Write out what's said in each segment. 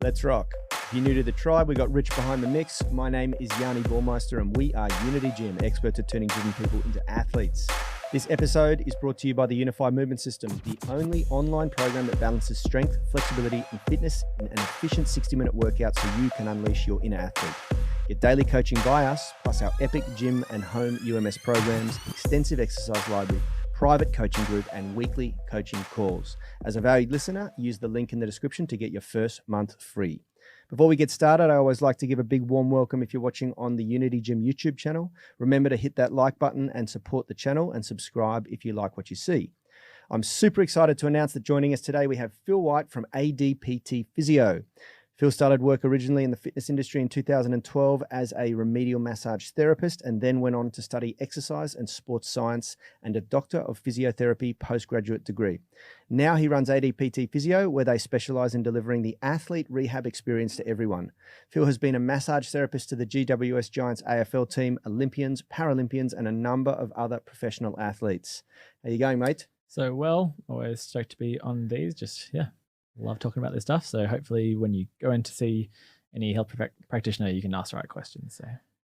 Let's rock. If you're new to the tribe, we got Rich behind the mix. My name is Yanni Bormeister and we are Unity Gym, experts at turning driven people into athletes. This episode is brought to you by the Unify Movement System, the only online program that balances strength, flexibility, and fitness in an efficient 60-minute workout so you can unleash your inner athlete. Get daily coaching by us, plus our epic gym and home UMS programs, extensive exercise library, private coaching group, and weekly coaching calls. As a valued listener, use the link in the description to get your first month free. Before we get started, I always like to give a big warm welcome if you're watching on the Unity Gym YouTube channel. Remember to hit that like button and support the channel, and subscribe if you like what you see. I'm super excited to announce that joining us today, we have Phil White from ADPT Physio. Phil started work originally in the fitness industry in 2012 as a remedial massage therapist, and then went on to study exercise and sports science and a Doctor of Physiotherapy postgraduate degree. Now he runs ADPT Physio, where they specialize in delivering the athlete rehab experience to everyone. Phil has been a massage therapist to the GWS Giants AFL team, Olympians, Paralympians, and a number of other professional athletes. How you going, mate? So well, always stoked to be on these. Love talking about this stuff. So hopefully when you go in to see any health practitioner, you can ask the right questions.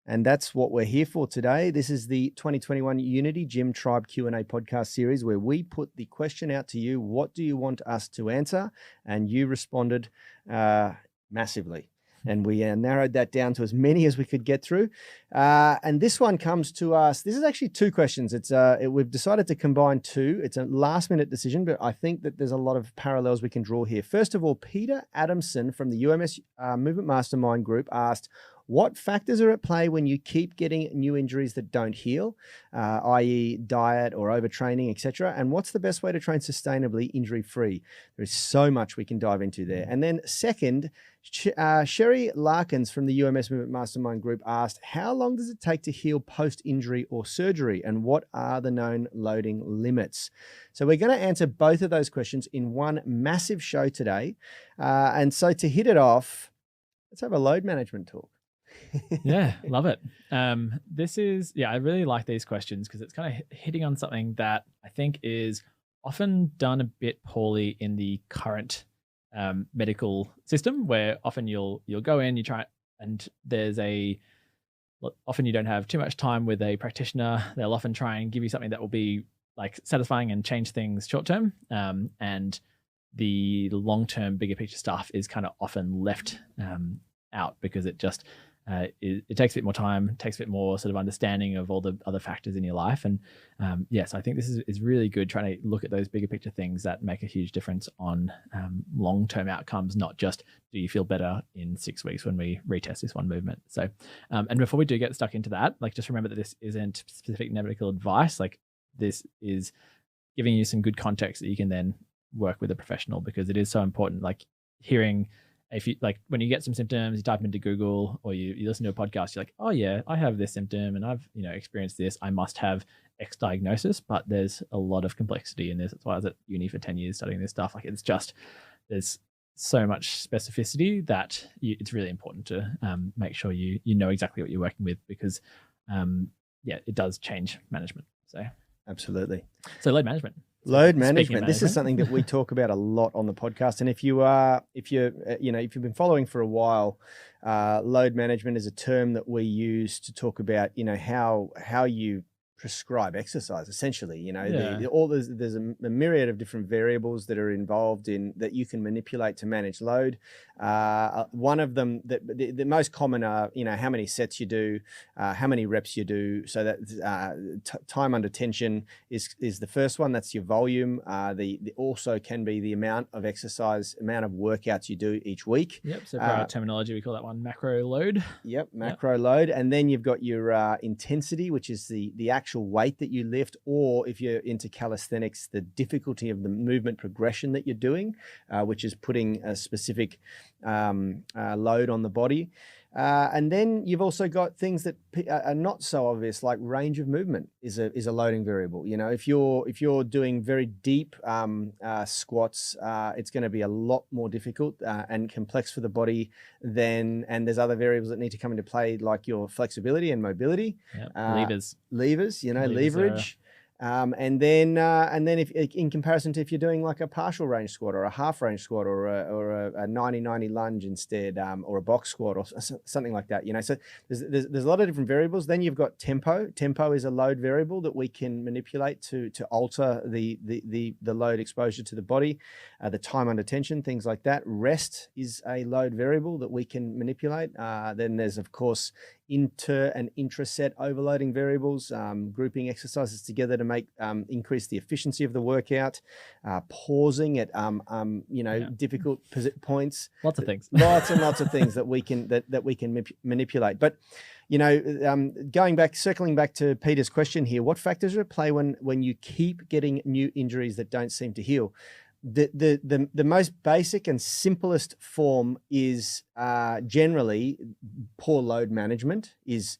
And that's what we're here for today. This is the 2021 Unity Gym Tribe Q&A podcast series, where we put the question out to you, what do you want us to answer? And you responded massively. And we narrowed that down to as many as we could get through. And this one comes to us. This is actually two questions. We've decided to combine two. It's a last minute decision, but I think that there's a lot of parallels we can draw here. First of all, Peter Adamson from the UMS Movement Mastermind group asked, what factors are at play when you keep getting new injuries that don't heal, i.e. diet or overtraining, etc.? And what's the best way to train sustainably, injury-free? There's so much we can dive into there. And then second, Sherry Larkins from the UMS Movement Mastermind group asked, how long does it take to heal post-injury or surgery? And what are the known loading limits? So we're going to answer both of those questions in one massive show today. And so to hit it off, let's have a load management talk. Yeah, love it. I really like these questions because it's kind of hitting on something that I think is often done a bit poorly in the current medical system, where often you'll go in, you try, and often you don't have too much time with a practitioner. They'll often try and give you something that will be like satisfying and change things short term, and the long term bigger picture stuff is kind of often left out because it just it takes a bit more time, takes a bit more sort of understanding of all the other factors in your life. And so I think this is really good, trying to look at those bigger picture things that make a huge difference on long-term outcomes, not just do you feel better in 6 weeks when we retest this one movement. So, and before we do get stuck into that, like, just remember that this isn't specific medical advice. Like, this is giving you some good context that you can then work with a professional, because it is so important. Like, hearing, if you, like, when you get some symptoms, you type into Google or you listen to a podcast, you're like, oh yeah, I have this symptom and I've experienced this, I must have X diagnosis. But there's a lot of complexity in this. That's why I was at uni for 10 years studying this stuff. Like, it's just, there's so much specificity that it's really important to make sure you know exactly what you're working with, because it does change management. So absolutely. So load management. Load management. This is something that we talk about a lot on the podcast. And if you've been following for a while, load management is a term that we use to talk about, how you prescribe exercise, essentially. There's a myriad of different variables that are involved in that you can manipulate to manage load. One of them, the most common are, how many sets you do, how many reps you do. So that time under tension is the first one. That's your volume. The also can be the amount of exercise, amount of workouts you do each week. Yep. So for our terminology, we call that one macro load. Yep. Macro load. And then you've got your intensity, which is the actual weight that you lift, or if you're into calisthenics, the difficulty of the movement progression that you're doing, which is putting a specific load on the body. And then you've also got things that are not so obvious, like range of movement is a loading variable. If you're doing very deep squats, it's going to be a lot more difficult and complex for the body and there's other variables that need to come into play, like your flexibility and mobility. Yep. Levers, leverage. And then if in comparison to if you're doing like a partial range squat or a half range squat or a 90-90 lunge instead, or a box squat or something like that, so there's a lot of different variables. Then you've got tempo. Tempo is a load variable that we can manipulate to alter the load exposure to the body, the time under tension, things like that. Rest is a load variable that we can manipulate. Then there's of course inter and intraset overloading variables, grouping exercises together to make increase the efficiency of the workout, pausing at difficult points. Lots of things. Lots and lots of things that we can manipulate. But circling back to Peter's question here, what factors are at play when you keep getting new injuries that don't seem to heal? The most basic and simplest form is generally poor load management is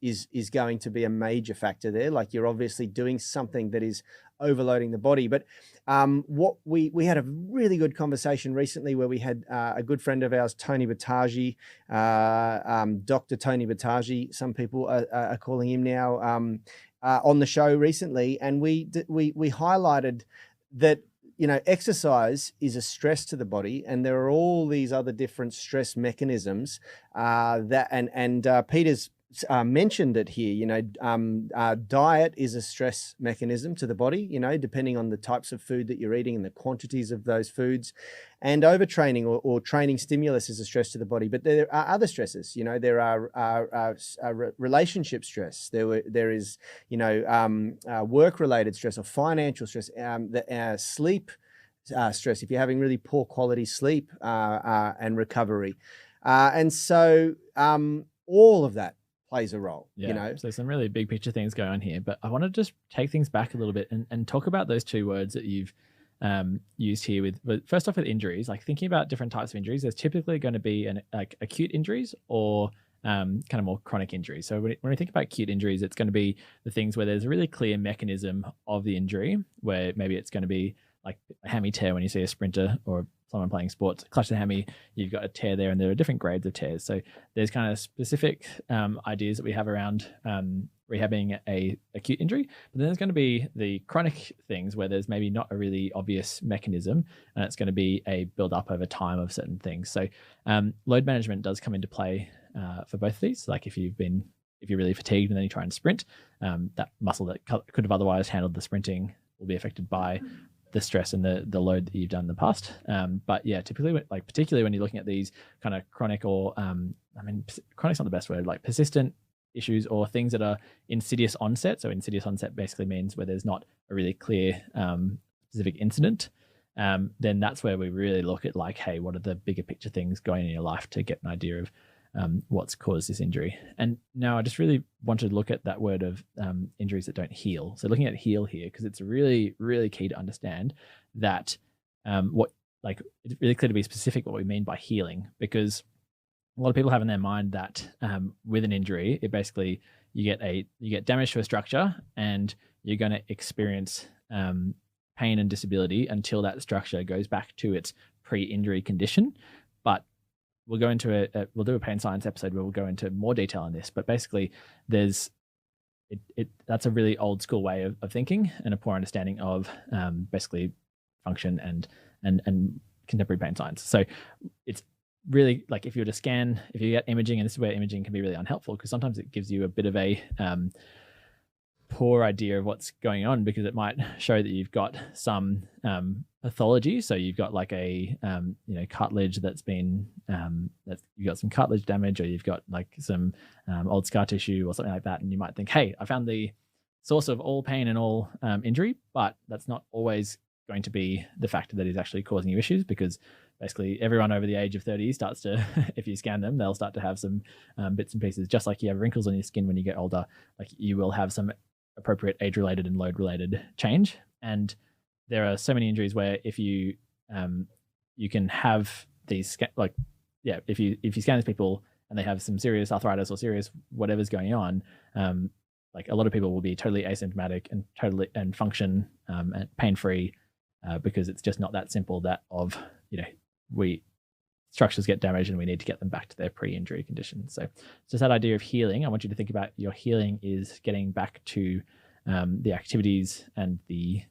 going to be a major factor there. Like you're obviously doing something that is overloading the body. But what we had a really good conversation recently where we had a good friend of ours, Tony Battaji, Dr. Tony Battaji, some people are calling him now, on the show recently, and we highlighted that exercise is a stress to the body, and there are all these other different stress mechanisms that Peter's mentioned it here. Diet is a stress mechanism to the body, depending on the types of food that you're eating and the quantities of those foods. And overtraining or training stimulus is a stress to the body. But there are other stresses. There are relationship stress. There is work-related stress or financial stress. Sleep stress if you're having really poor quality sleep and recovery, and so all of that plays a role. So some really big picture things going on here, but I want to just take things back a little bit and talk about those two words that you've used here with first off with injuries. Like thinking about different types of injuries, there's typically going to be like acute injuries or kind of more chronic injuries. So when we think about acute injuries, it's going to be the things where there's a really clear mechanism of the injury, where maybe it's going to be like a hammy tear when you see a sprinter or someone playing sports, clutch the hammy, you've got a tear there, and there are different grades of tears. So there's kind of specific ideas that we have around rehabbing a acute injury, but then there's going to be the chronic things where there's maybe not a really obvious mechanism, and it's going to be a build up over time of certain things. So load management does come into play for both of these. Like if you're really fatigued and then you try and sprint, that muscle that could have otherwise handled the sprinting will be affected by the stress and the load that you've done in the past. But yeah, typically, like particularly when you're looking at these kind of chronic or, chronic's not the best word, like persistent issues or things that are insidious onset. So insidious onset basically means where there's not a really clear specific incident. Then that's where we really look at like, hey, what are the bigger picture things going on in your life to get an idea of what's caused this injury. And now I just really wanted to look at that word of injuries that don't heal. So looking at heal here, because it's really, really key to understand that it's really clear to be specific what we mean by healing, because a lot of people have in their mind that with an injury, it basically you get damage to a structure and you're going to experience pain and disability until that structure goes back to its pre-injury condition. But we'll go into we'll do a pain science episode where we'll go into more detail on this, but basically that's a really old school way of thinking and a poor understanding of basically function and contemporary pain science. So it's really like if you get imaging, and this is where imaging can be really unhelpful because sometimes it gives you a bit of a poor idea of what's going on, because it might show that you've got some pathology. So you've got like a cartilage that's been you've got some cartilage damage, or you've got like some old scar tissue or something like that, and you might think, hey, I found the source of all pain and all injury. But that's not always going to be the factor that is actually causing you issues, because basically everyone over the age of 30 starts to, if you scan them, they'll start to have some bits and pieces. Just like you have wrinkles on your skin when you get older, like you will have some appropriate age-related and load-related change. And there are so many injuries where if you can have these if you scan these people and they have some serious arthritis or serious whatever's going on, like a lot of people will be totally asymptomatic and function and pain-free because it's just not that simple that structures get damaged and we need to get them back to their pre-injury condition. So just that idea of healing, I want you to think about your healing is getting back to the activities and the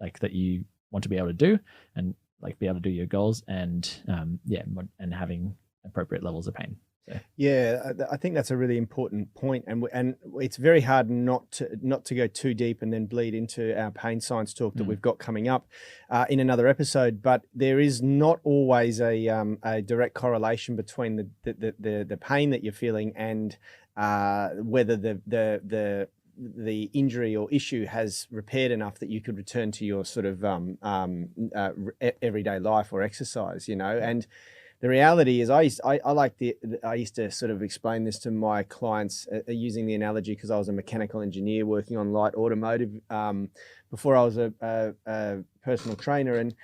like that you want to be able to do, and like be able to do your goals, and and having appropriate levels of pain. So. Yeah, I think that's a really important point, and it's very hard not to go too deep and then bleed into our pain science talk that we've got coming up in another episode. But there is not always a direct correlation between the pain that you're feeling and whether the injury or issue has repaired enough that you could return to your sort of everyday life or exercise, and the reality is I used to sort of explain this to my clients using the analogy, because I was a mechanical engineer working on light automotive before I was a personal trainer. And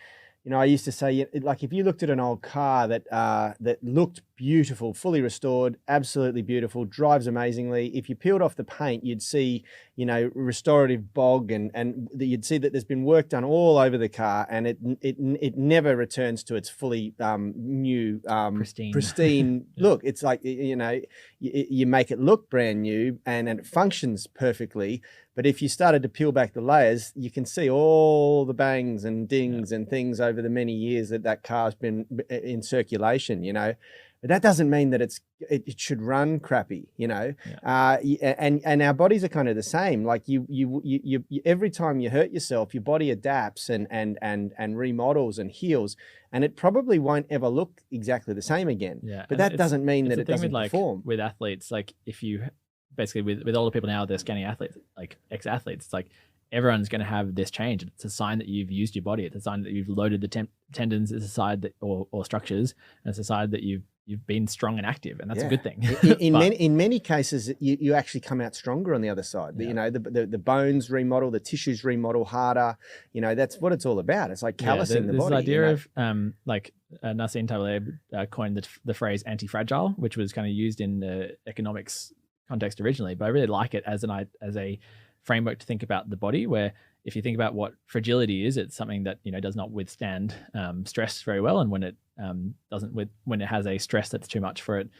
I used to say, like, if you looked at an old car that looked beautiful, fully restored, absolutely beautiful, drives amazingly, if you peeled off the paint, you'd see, restorative bog, and you'd see that there's been work done all over the car, and it never returns to its fully new pristine look. It's like, you make it look brand new and it functions perfectly. But if you started to peel back the layers, you can see all the bangs and dings and things over the many years that car's been in circulation, But that doesn't mean that it should run crappy, and our bodies are kind of the same. Like you every time you hurt yourself, your body adapts and remodels and heals, and it probably won't ever look exactly the same again. Yeah, but that doesn't mean that it doesn't perform. With athletes, like if you basically with older people now, they're scanning athletes, like ex-athletes, it's like everyone's going to have this change. It's a sign that you've used your body. It's a sign that you've loaded the tendons. It's a sign that or structures, and it's a sign that you've been strong and active, and that's a good thing. In many cases, you actually come out stronger on the other side. Yeah. The bones remodel, the tissues remodel harder. That's what it's all about. It's like callousing the body. This idea of like Nassim Taleb coined the phrase anti-fragile, which was kind of used in the economics context originally, but I really like it as a framework to think about the body, where if you think about what fragility is, it's something that does not withstand stress very well, and when it when it has a stress that's too much for it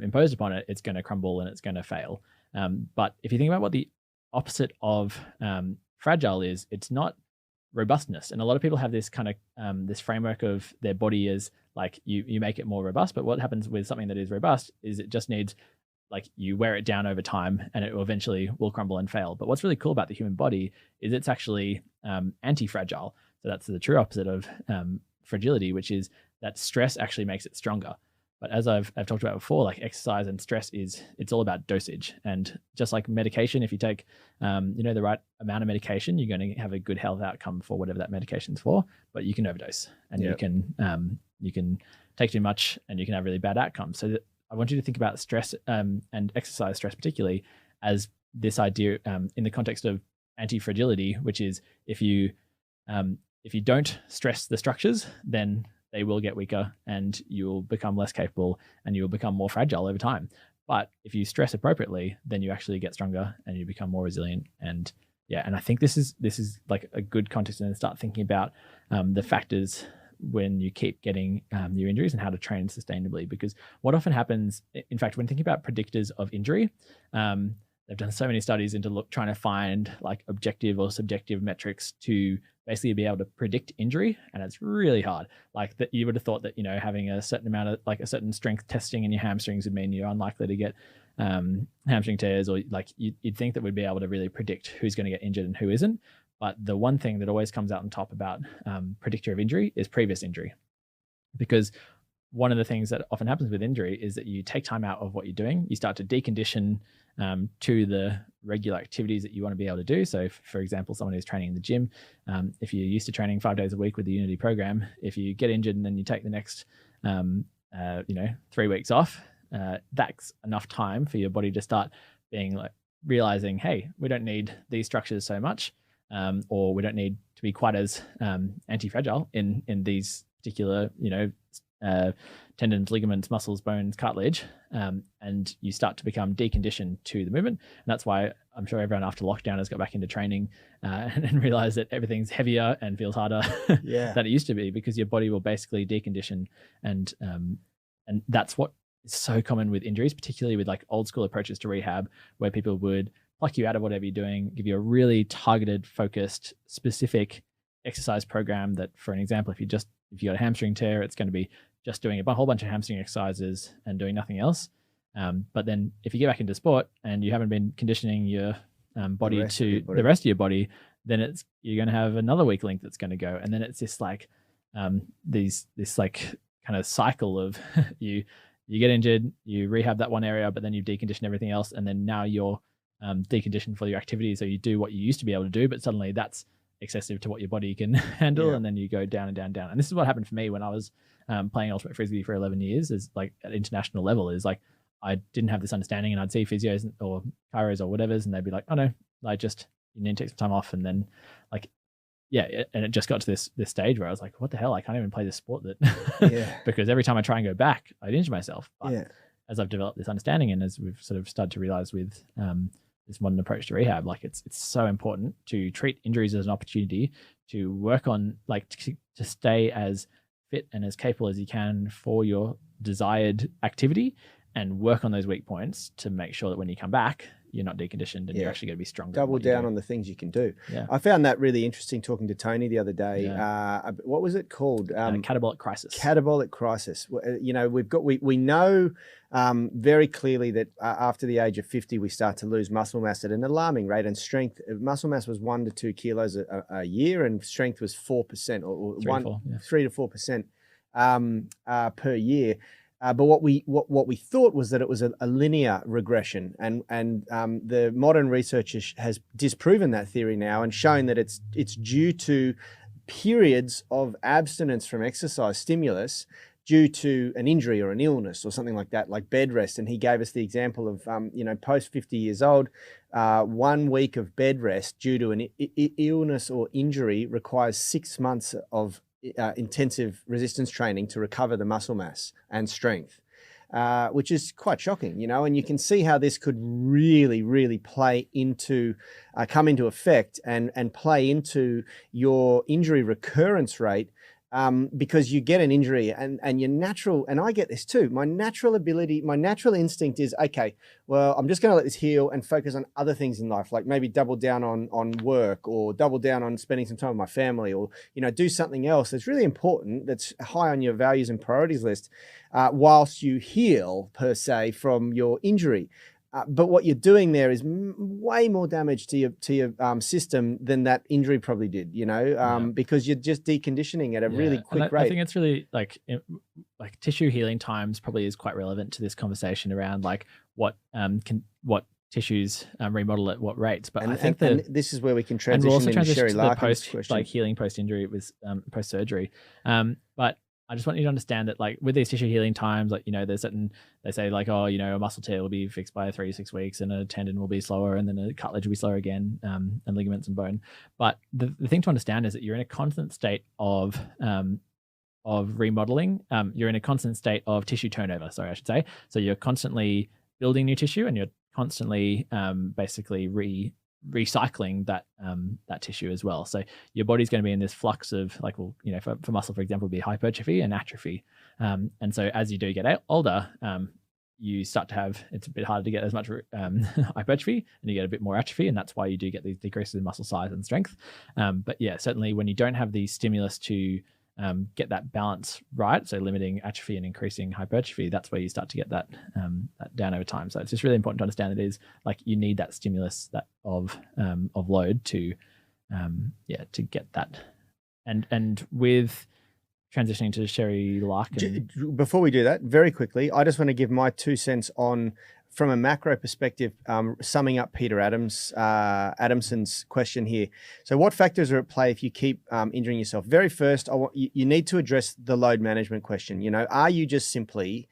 imposed upon it, it's going to crumble and it's going to fail. But if you think about what the opposite of fragile is, it's not robustness. And a lot of people have this kind of this framework of their body as like you make it more robust, but what happens with something that is robust is it just needs, like, you wear it down over time and it eventually will crumble and fail. But what's really cool about the human body is it's actually anti-fragile. So that's the true opposite of fragility, which is that stress actually makes it stronger. But as I've talked about before, like exercise and stress it's all about dosage. And just like medication, if you take the right amount of medication, you're going to have a good health outcome for whatever that medication's for. But you can overdose, and you can take too much, and you can have really bad outcomes. So I want you to think about stress and exercise stress particularly as this idea in the context of anti-fragility, which is if you don't stress the structures, then they will get weaker and you'll become less capable and you'll become more fragile over time. But if you stress appropriately, then you actually get stronger and you become more resilient. And I think this is like a good context, and start thinking about the factors when you keep getting new injuries and how to train sustainably. Because what often happens, in fact, when thinking about predictors of injury, they've done so many studies into trying to find like objective or subjective metrics to basically be able to predict injury, and it's really hard. Like that, you would have thought that having a certain amount of like a certain strength testing in your hamstrings would mean you're unlikely to get hamstring tears, or like you'd think that we'd be able to really predict who's going to get injured and who isn't. But the one thing that always comes out on top about predictor of injury is previous injury. Because one of the things that often happens with injury is that you take time out of what you're doing. You start to decondition to the regular activities that you want to be able to do. So for example, someone who's training in the gym, if you're used to training 5 days a week with the Unity program, if you get injured and then you take the next 3 weeks off, that's enough time for your body to start being like realizing, hey, we don't need these structures so much. Or we don't need to be quite as anti-fragile in these particular, tendons, ligaments, muscles, bones, cartilage, and you start to become deconditioned to the movement. And that's why I'm sure everyone after lockdown has got back into training and realized that everything's heavier and feels harder than it used to be, because your body will basically decondition. And that's what is so common with injuries, particularly with like old school approaches to rehab, where people would pluck you out of whatever you're doing, give you a really targeted, focused, specific exercise program that, for an example, if you got a hamstring tear, it's going to be just doing a whole bunch of hamstring exercises and doing nothing else. But then if you get back into sport and you haven't been conditioning your body to the rest of your body, then you're going to have another weak link that's going to go. And then it's this like this like kind of cycle of you get injured, you rehab that one area, but then you decondition everything else. And then now you're deconditioned for your activities. So you do what you used to be able to do, but suddenly that's excessive to what your body can handle. And then you go down and down and down. And this is what happened for me when I was playing ultimate frisbee for 11 years, is like at international level, is like I didn't have this understanding, and I'd see physios or chiros or whatever's, and they'd be like, oh no, you need to take some time off. And then like, and it just got to this stage where I was like, what the hell? I can't even play this sport because every time I try and go back, I'd injure myself. But as I've developed this understanding, and as we've sort of started to realize with this modern approach to rehab, like it's so important to treat injuries as an opportunity to work on, like to stay as fit and as capable as you can for your desired activity, and work on those weak points to make sure that when you come back, you're not deconditioned and you're actually going to be stronger. Double down on the things you can do. I found that really interesting talking to Tony the other day. What was it called? Catabolic crisis. Catabolic crisis. You know, we know very clearly that after the age of 50, we start to lose muscle mass at an alarming rate, and strength. Muscle mass was 1 to 2 kilos a year, and strength was 4% or 3 to 4% per year. But what we thought was that it was a linear regression, and the modern research has disproven that theory now and shown that it's due to periods of abstinence from exercise stimulus due to an injury or an illness or something like that, like bed rest. And he gave us the example of post 50 years old, 1 week of bed rest due to an illness or injury requires 6 months of intensive resistance training to recover the muscle mass and strength, which is quite shocking, and you can see how this could really, really play into, come into effect and play into your injury recurrence rate, because you get an injury and your natural, and I get this too, my natural instinct is, okay, well, I'm just going to let this heal and focus on other things in life, like maybe double down on work, or double down on spending some time with my family, or, do something else that's really important, that's high on your values and priorities list, whilst you heal, per se, from your injury. But what you're doing there is way more damage to your system than that injury probably did, because you're just deconditioning at a really quick rate. I think it's really like tissue healing times probably is quite relevant to this conversation around like what tissues remodel at what rates. But I think and this is where we can transition into Sherry Larkin's question. Like healing post injury with post surgery. But I just want you to understand that, like, with these tissue healing times, like, there's certain, they say like, oh, a muscle tear will be fixed by 3 to 6 weeks, and a tendon will be slower, and then a cartilage will be slower again, and ligaments and bone. But the thing to understand is that you're in a constant state of remodeling. You're in a constant state of tissue turnover, sorry, I should say. So you're constantly building new tissue, and you're constantly basically recycling that tissue as well. So your body's going to be in this flux of, like, well, for muscle, for example, would be hypertrophy and atrophy. And so as you do get older, you start to have, it's a bit harder to get as much hypertrophy, and you get a bit more atrophy, and that's why you do get these decreases in muscle size and strength. But yeah, certainly when you don't have the stimulus to get that balance right, so limiting atrophy and increasing hypertrophy, that's where you start to get that down over time. So it's just really important to understand that it is like you need that stimulus of load to get that. And with transitioning to Sherry Larkin, before we do that, very quickly, I just want to give my 2 cents on, from a macro perspective, summing up Peter Adamson's question here. So what factors are at play if you keep injuring yourself? Very first, you need to address the load management question. Are you just simply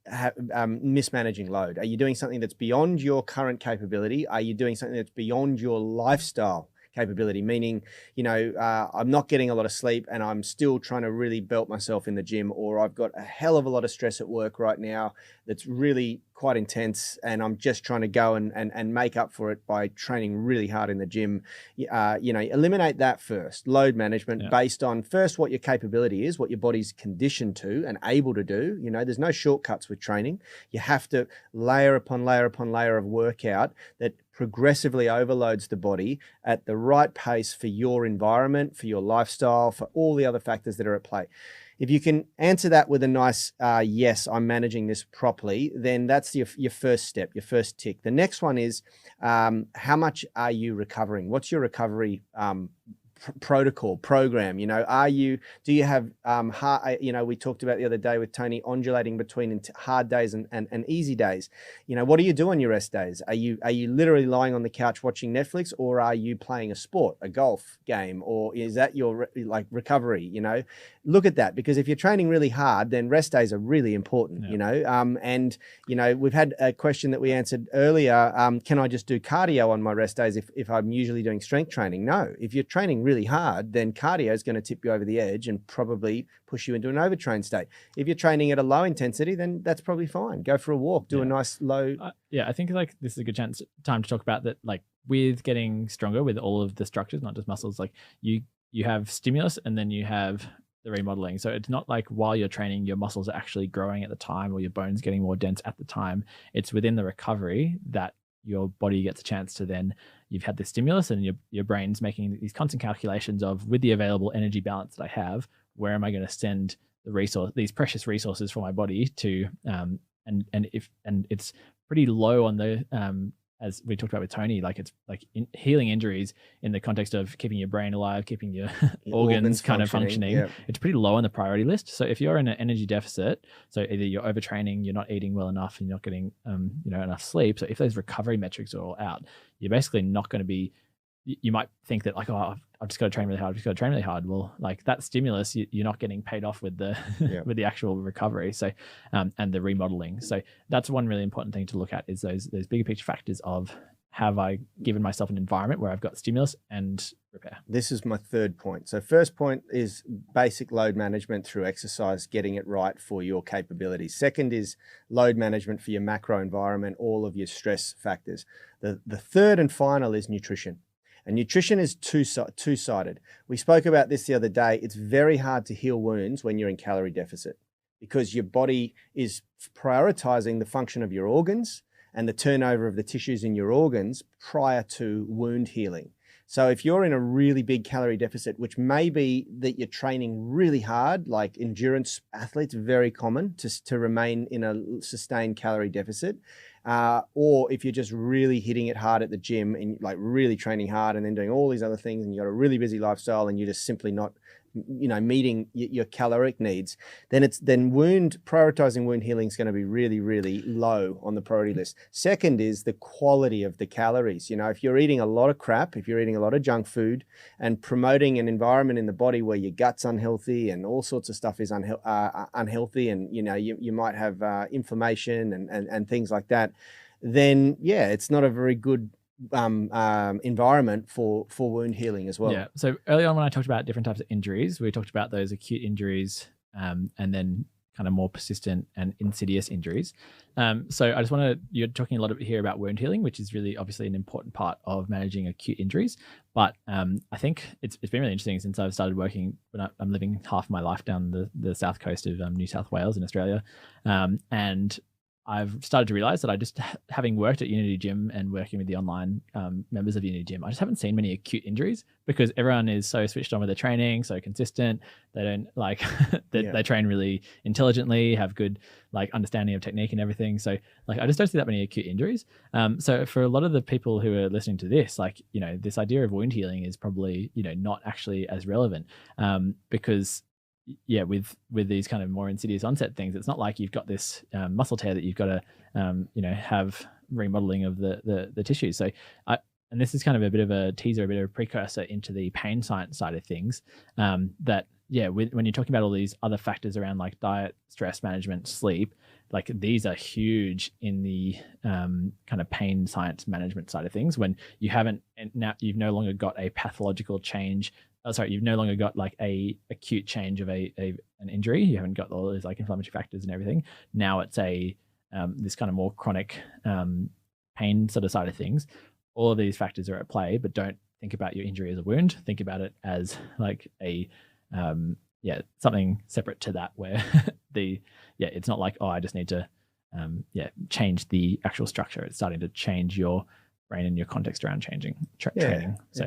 mismanaging load? Are you doing something that's beyond your current capability? Are you doing something that's beyond your lifestyle capability? Meaning, I'm not getting a lot of sleep and I'm still trying to really belt myself in the gym, or I've got a hell of a lot of stress at work right now that's really quite intense, and I'm just trying to go and make up for it by training really hard in the gym. Eliminate that first. Load management based on, first, what your capability is, what your body's conditioned to and able to do. There's no shortcuts with training. You have to layer upon layer upon layer of workout that progressively overloads the body at the right pace for your environment, for your lifestyle, for all the other factors that are at play. If you can answer that with a nice, yes, I'm managing this properly, then that's your first step, your first tick. The next one is, how much are you recovering? What's your recovery protocol program? Do you have hard, we talked about the other day with Tony, undulating between hard days and easy days. What do you do on your rest days? Are you literally lying on the couch watching Netflix, or are you playing a sport, a golf game, or is that your recovery? Look at that, because if you're training really hard, then rest days are really important. We've had a question that we answered earlier. Can I just do cardio on my rest days if I'm usually doing strength training? No. If you're training really hard, then cardio is going to tip you over the edge and probably push you into an overtrained state. If you're training at a low intensity, then that's probably fine. Go for a walk, do a nice low. I think this is a good time to talk about that. Like, with getting stronger with all of the structures, not just muscles, like you have stimulus and then you have the remodeling. So it's not like while you're training, your muscles are actually growing at the time or your bones getting more dense at the time. It's within the recovery that your body gets a chance to then, you've had the stimulus and your brain's making these constant calculations of, with the available energy balance that I have, where am I going to send these precious resources for my body to, and it's pretty low on the, as we talked about with Tony, like it's like healing injuries in the context of keeping your brain alive, keeping your organs kind of functioning. Yeah. It's pretty low on the priority list. So if you're in an energy deficit, so either you're overtraining, you're not eating well enough, and you're not getting enough sleep. So if those recovery metrics are all out, you're basically not going to be. You might think that, like, oh, I've just got to train really hard. I've just got to train really hard. Well, like that stimulus, you're not getting paid off with the with the actual recovery. So, and the remodeling. So that's one really important thing to look at, is those bigger picture factors of, have I given myself an environment where I've got stimulus and repair? This is my third point. So first point is basic load management through exercise, getting it right for your capabilities. Second is load management for your macro environment, all of your stress factors. The third and final is nutrition. And nutrition is two-sided. We spoke about this the other day. It's very hard to heal wounds when you're in calorie deficit, because your body is prioritizing the function of your organs and the turnover of the tissues in your organs prior to wound healing. So if you're in a really big calorie deficit, which may be that you're training really hard, like endurance athletes, very common to remain in a sustained calorie deficit, or if you're just really hitting it hard at the gym and like really training hard and then doing all these other things, and you've got a really busy lifestyle and you're just simply not meeting your caloric needs, then prioritizing wound healing is going to be really, really low on the priority list. Second is the quality of the calories. If you're eating a lot of crap, if you're eating a lot of junk food and promoting an environment in the body where your gut's unhealthy and all sorts of stuff is unhealthy, and you might have inflammation and things like that, then it's not a very good environment for wound healing as well. Yeah. So early on, when I talked about different types of injuries, we talked about those acute injuries, and then kind of more persistent and insidious injuries. So I just you're talking a lot here about wound healing, which is really obviously an important part of managing acute injuries. But I think it's been really interesting since I've started working, when I'm living half my life down the south coast of New South Wales in Australia. And I've started to realize that I just, having worked at Unity Gym and working with the online members of Unity Gym, I just haven't seen many acute injuries, because everyone is so switched on with their training, so consistent. They don't they train really intelligently, have good understanding of technique and everything. So I just don't see that many acute injuries. So for a lot of the people who are listening to this, this idea of wound healing is probably, not actually as relevant, because with these kind of more insidious onset things, it's not like you've got this muscle tear that you've got to have remodeling of the tissues. So and this is kind of a bit of a teaser, a bit of a precursor into the pain science side of things, that when you're talking about all these other factors around like diet, stress management, sleep, these are huge in the kind of pain science management side of things, when you've no longer got a pathological change. You've no longer got a acute change of an injury. You haven't got all those inflammatory factors and everything. Now it's this kind of more chronic pain sort of side of things. All of these factors are at play, but don't think about your injury as a wound. Think about it as something separate to that, where it's not like, oh, I just need to change the actual structure. It's starting to change your brain and your context around training. So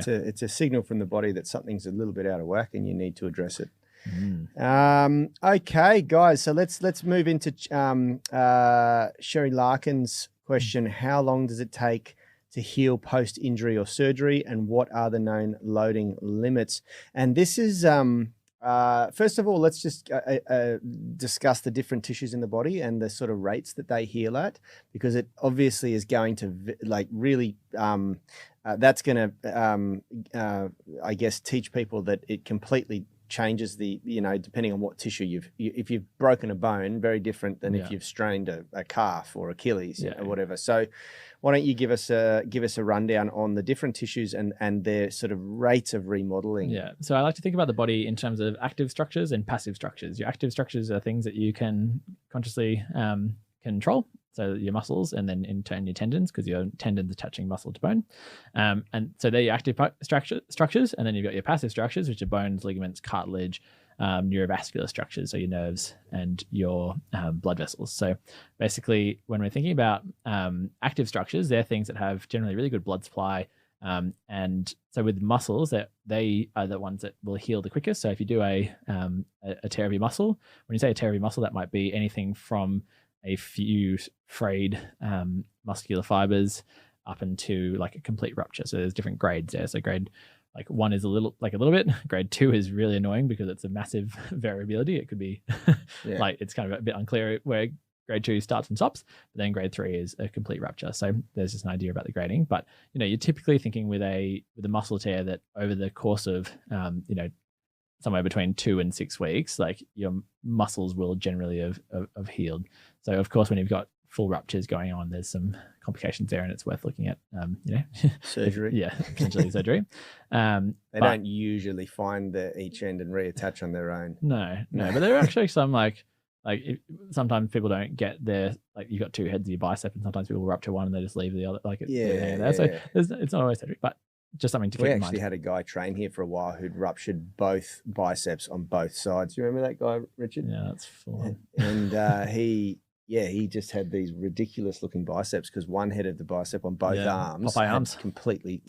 It's a signal from the body that something's a little bit out of whack and you need to address it. Okay, guys. So let's move into Sherry Larkin's question. How long does it take to heal post-injury or surgery, and what are the known loading limits? And this is first of all, let's just discuss the different tissues in the body and the sort of rates that they heal at, because it obviously is going to really that's going to I guess teach people that it completely changes the, depending on what tissue if you've broken a bone, very different than if you've strained a calf or Achilles or whatever. So why don't you give us a rundown on the different tissues and their sort of rates of remodeling? Yeah. So I like to think about the body in terms of active structures and passive structures. Your active structures are things that you can consciously control. So your muscles, and then in turn your tendons, because your tendons are touching muscle to bone. And so they're your active structures. And then you've got your passive structures, which are bones, ligaments, cartilage, neurovascular structures, so your nerves and your blood vessels. So basically, when we're thinking about active structures, they're things that have generally really good blood supply. And so with muscles, they are the ones that will heal the quickest. So if you do a tear of your muscle, when you say a tear of your muscle, that might be anything from a few frayed muscular fibers up into like a complete rupture. So there's different grades there. So grade like 1 is a little bit. Grade 2 is really annoying because it's a massive variability. It could be like it's kind of a bit unclear where grade 2 starts and stops. But then grade 3 is a complete rupture. So there's just an idea about the grading. But you're typically thinking with a muscle tear that over the course of somewhere between 2 and 6 weeks, like your muscles will generally have healed. So of course, when you've got full ruptures going on, there's some complications there, and it's worth looking at, surgery. Potentially surgery. They don't usually find each end and reattach on their own. No. But there are actually some sometimes people don't get their, like you've got 2 heads of your bicep, and sometimes people rupture one and they just leave the other. So it's not always surgery, but just something to keep in mind. We actually had a guy train here for a while who'd ruptured both biceps on both sides. You remember that guy, Richard? Yeah, that's full. And he just had these ridiculous looking biceps because one head of the bicep on both arms completely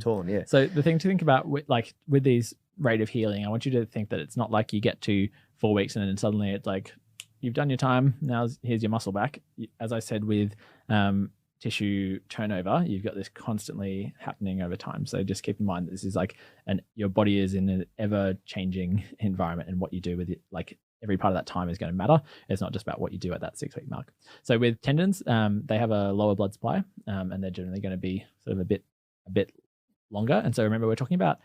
torn. Yeah. So the thing to think about with these rate of healing, I want you to think that it's not like you get to 4 weeks and then suddenly it's like you've done your time. Now here's your muscle back. As I said with tissue turnover, you've got this constantly happening over time. So just keep in mind that this is your body is in an ever changing environment, and what you do with it, like every part of that time is going to matter. It's not just about what you do at that 6 week mark. So with tendons, they have a lower blood supply, and they're generally going to be sort of a bit longer. And so remember, we're talking about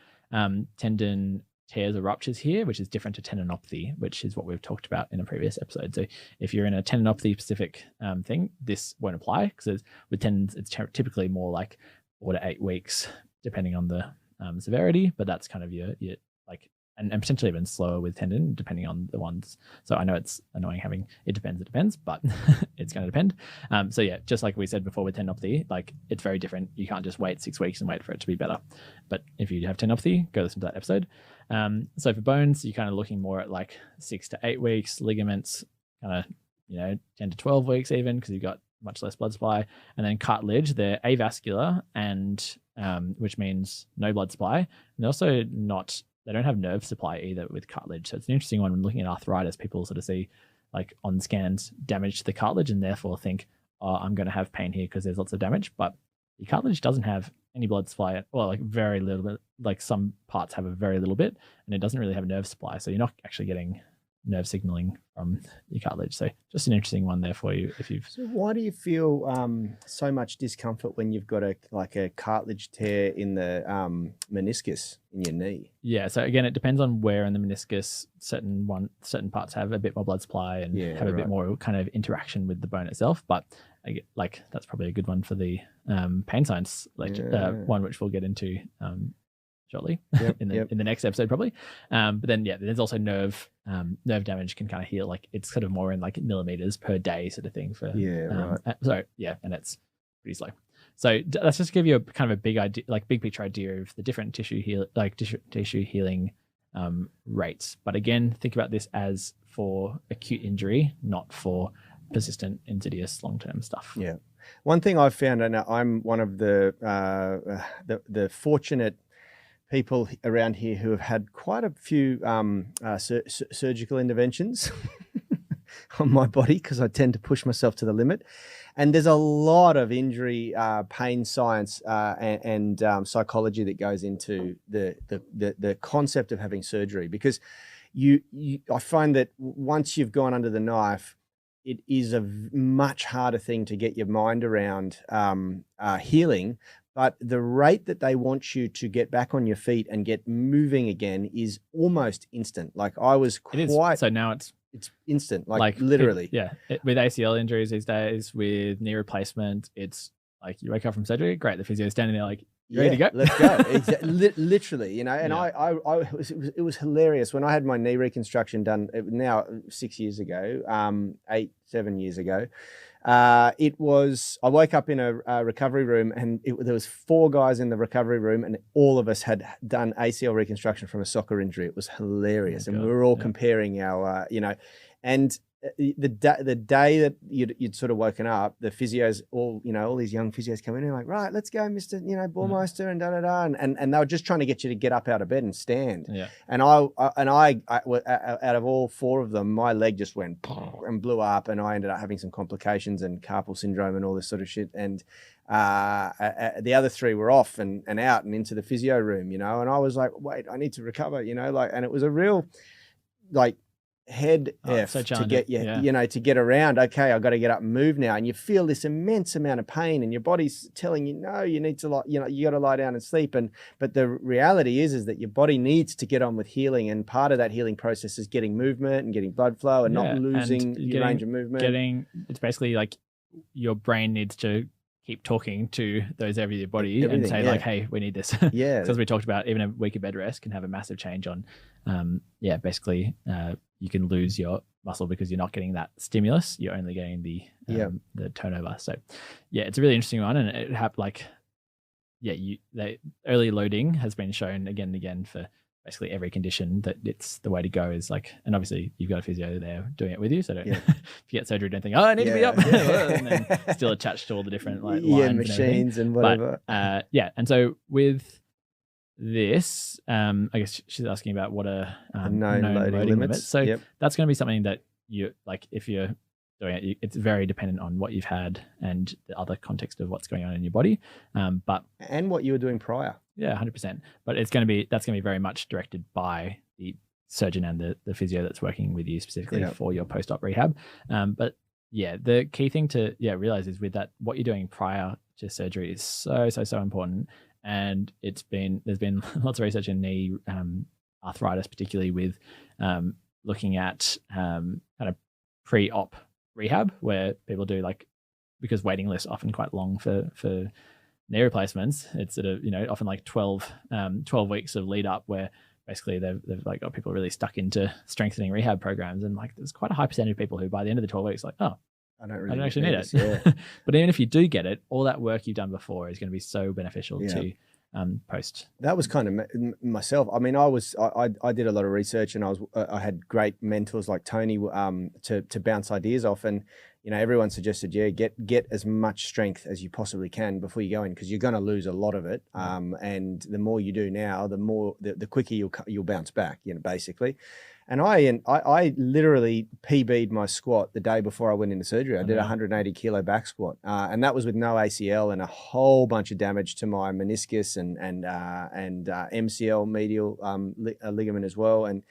tendon tears or ruptures here, which is different to tendinopathy, which is what we've talked about in a previous episode. So if you're in a tendinopathy specific thing, this won't apply, because with tendons, it's typically more like 4 to 8 weeks, depending on the severity. But that's kind of your and potentially even slower with tendon, depending on the ones. So I know it's annoying having it depends, but it's going to depend. So yeah, just like we said before with tendinopathy, like it's very different. You can't just wait 6 weeks and wait for it to be better. But if you have tendinopathy, go listen to that episode. So for bones, you're kind of looking more at like 6 to 8 weeks. Ligaments, kind of 10 to 12 weeks even, because you've got much less blood supply. And then cartilage, they're avascular, and which means no blood supply. And they're also they don't have nerve supply either with cartilage. So it's an interesting one when looking at arthritis. People sort of see like on scans damage to the cartilage and therefore think, oh, I'm going to have pain here because there's lots of damage. But the cartilage doesn't have any blood supply, well, like very little bit. Like some parts have a very little bit, and it doesn't really have nerve supply. So you're not actually getting nerve signaling from your cartilage. So just an interesting one there for you if you've. So why do you feel so much discomfort when you've got a cartilage tear in the meniscus in your knee? Yeah. So again, it depends on where in the meniscus certain parts have a bit more blood supply and have a bit more kind of interaction with the bone itself. But that's probably a good one for the pain science lecture, one which we'll get into shortly in the next episode probably. But then there's also nerve damage can kind of heal, like it's sort of more in like millimeters per day sort of thing for and it's pretty slow. So let's just give you a kind of a big idea, like big picture idea of the different tissue healing rates. But again, think about this as for acute injury, not for persistent, insidious, long-term stuff. Yeah. One thing I've found, and I'm one of the fortunate people around here who have had quite a few surgical interventions on my body, because I tend to push myself to the limit. And there's a lot of injury, pain science, and psychology that goes into the concept of having surgery, because I find that once you've gone under the knife, it is a much harder thing to get your mind around healing. But the rate that they want you to get back on your feet and get moving again is almost instant. Like I was quite... So now it's instant, like literally. With ACL injuries these days, with knee replacement, it's like you wake up from surgery, great, the physio's standing there like, you ready to go? Let's go. Literally, you know, and it was hilarious when I had my knee reconstruction done now 6 years ago, 7 years ago. I woke up in a recovery room, and there was 4 guys in the recovery room, and all of us had done ACL reconstruction from a soccer injury. It was hilarious. And we were all comparing our, and the day that you'd sort of woken up, the physios, all these young physios come in and like, right, let's go, Mr. Baumeister, and and they were just trying to get you to get up out of bed and stand. Yeah. And I out of all 4 of them, my leg just went and blew up, and I ended up having some complications and carpal syndrome and all this sort of shit. And the other 3 were off and out and into the physio room, and I was like, wait, I need to recover, and it was a real head so to get to get around. Okay, I've got to get up and move now, and you feel this immense amount of pain, and your body's telling you, no, you need to you got to lie down and sleep. But the reality is that your body needs to get on with healing, and part of that healing process is getting movement and getting blood flow and not losing your range of movement. It's basically like your brain needs to keep talking to those areas of your body and say like, hey, we need this. Yeah. Because we talked about, even a week of bed rest can have a massive change on, basically you can lose your muscle because you're not getting that stimulus. You're only getting the turnover. So it's a really interesting one. And it happened the early loading has been shown again and again for basically every condition, that it's the way to go. Is like, and obviously you've got a physio there doing it with you, so don't if you get surgery, don't think, oh, I need to be up and then still attached to all the different lines machines and whatever. But, and so with this, I guess she's asking about what are known loading limits. So that's going to be something that you like, if you're doing it, it's very dependent on what you've had and the other context of what's going on in your body, and what you were doing prior. Yeah, 100%. But that's going to be very much directed by the surgeon and the physio that's working with you specifically for your post-op rehab. But the key thing to realize is with that, what you're doing prior to surgery is so important. And there's been lots of research in knee arthritis, particularly with looking at kind of pre-op rehab, where people do because waiting lists are often quite long for knee replacements. It's sort of, often like 12 weeks of lead up, where basically they've got people really stuck into strengthening rehab programs. And there's quite a high percentage of people who by the end of the 12 weeks, I don't actually need it. Yeah. But even if you do get it, all that work you've done before is going to be so beneficial to post. That was kind of myself. I mean, I did a lot of research, and I had great mentors like Tony to bounce ideas off, and everyone suggested get as much strength as you possibly can before you go in, because you're going to lose a lot of it, and the more you do now, the quicker you'll bounce back, basically. And I literally PB'd my squat the day before I went into surgery. I did a 180 kilo back squat, and that was with no ACL and a whole bunch of damage to my meniscus and MCL medial ligament as well. And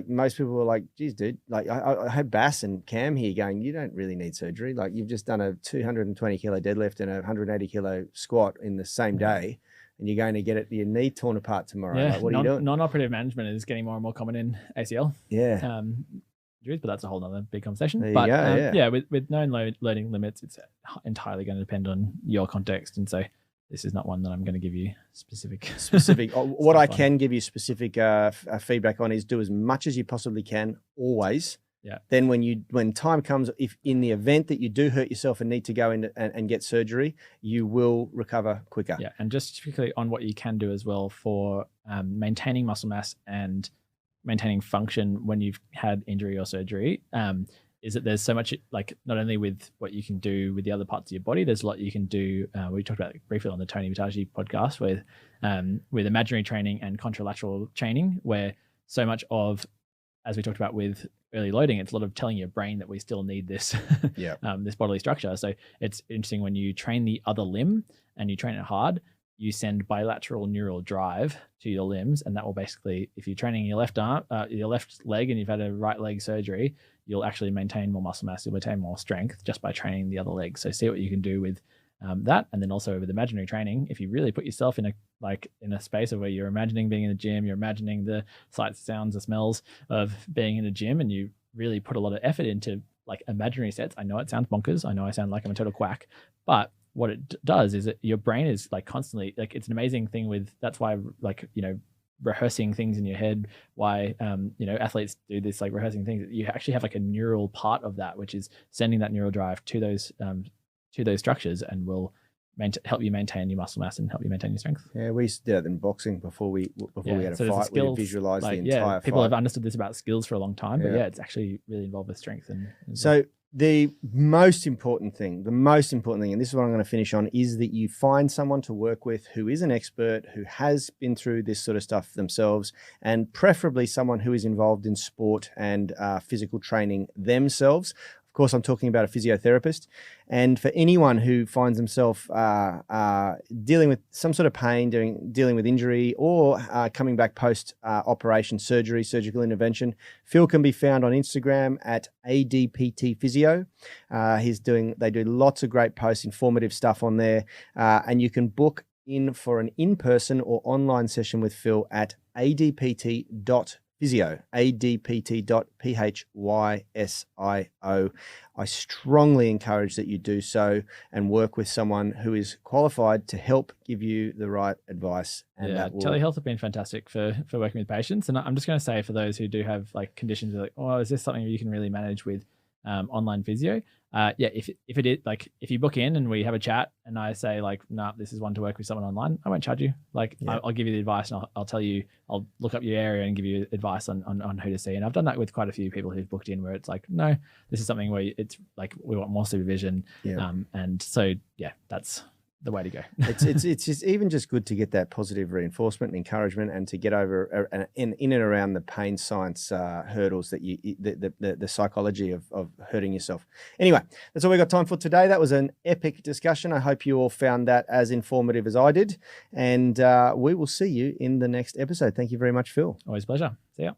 most people were like, geez, dude, I had Bass and Cam here going, you don't really need surgery. Like, you've just done a 220 kilo deadlift and a 180 kilo squat in the same day, and you're going to get your knee torn apart tomorrow. Yeah, what are you doing? Non-operative management is getting more and more common in ACL. Yeah. Injuries, but that's a whole other big conversation. There you go, with known loading limits, it's entirely going to depend on your context, and so this is not one that I'm going to give you specific. What I can give you specific feedback on is do as much as you possibly can, always. Yeah. Then when time comes, if in the event that you do hurt yourself and need to go in and get surgery, you will recover quicker. Yeah, and just specifically on what you can do as well for maintaining muscle mass and maintaining function when you've had injury or surgery. is that there's so much, like, not only with what you can do with the other parts of your body, there's a lot you can do. We talked about it briefly on the Tony Vitaji podcast with imaginary training and contralateral training, where so much of, as we talked about with early loading, it's a lot of telling your brain that we still need this, this bodily structure. So it's interesting when you train the other limb and you train it hard, you send bilateral neural drive to your limbs, and that will basically, if you're training your left arm, your left leg, and you've had a right leg surgery, you'll actually maintain more muscle mass, you'll maintain more strength just by training the other leg. So see what you can do with that. And then also with imaginary training, if you really put yourself in a space of where you're imagining being in the gym, you're imagining the sights, sounds, the smells of being in a gym, and you really put a lot of effort into like imaginary sets. I know it sounds bonkers. I know I sound like I'm a total quack, but what it does is that your brain is like constantly, like, it's an amazing thing with, that's why, like, rehearsing things in your head, why athletes do this, like rehearsing things, you actually have like a neural part of that, which is sending that neural drive to those structures, and will help you maintain your muscle mass and help you maintain your strength. Yeah, we used to do that in boxing before we had a fight. We visualize the entire people fight. have understood this about skills for a long time, but it's actually really involved with strength. And so the most important thing, and this is what I'm going to finish on, is that you find someone to work with who is an expert, who has been through this sort of stuff themselves, and preferably someone who is involved in sport and physical training themselves. Of course, I'm talking about a physiotherapist. And for anyone who finds themselves dealing with some sort of pain, dealing with injury, or coming back post-operation surgery, surgical intervention, Phil can be found on Instagram at ADPT Physio. They do lots of great posts, informative stuff on there. And you can book in for an in-person or online session with Phil at adpt.physio, adpt.physio. I strongly encourage that you do so and work with someone who is qualified to help give you the right advice. And telehealth have been fantastic for working with patients. And I'm just going to say, for those who do have like conditions, like, oh, is this something you can really manage with online physio? If it is, like, if you book in and we have a chat and I say like, nah, this is one to work with someone online, I won't charge you. Like, I'll give you the advice, and I'll tell you, I'll look up your area and give you advice on who to see. And I've done that with quite a few people who've booked in, where it's like, no, this is something where it's like, we want more supervision. And so, that's the way to go. It's just even just good to get that positive reinforcement and encouragement, and to get over in and around the pain science hurdles that the psychology of hurting yourself. Anyway, that's all we got time for today. That was an epic discussion. I hope you all found that as informative as I did, and we will see you in the next episode. Thank you very much, Phil. Always a pleasure. See ya.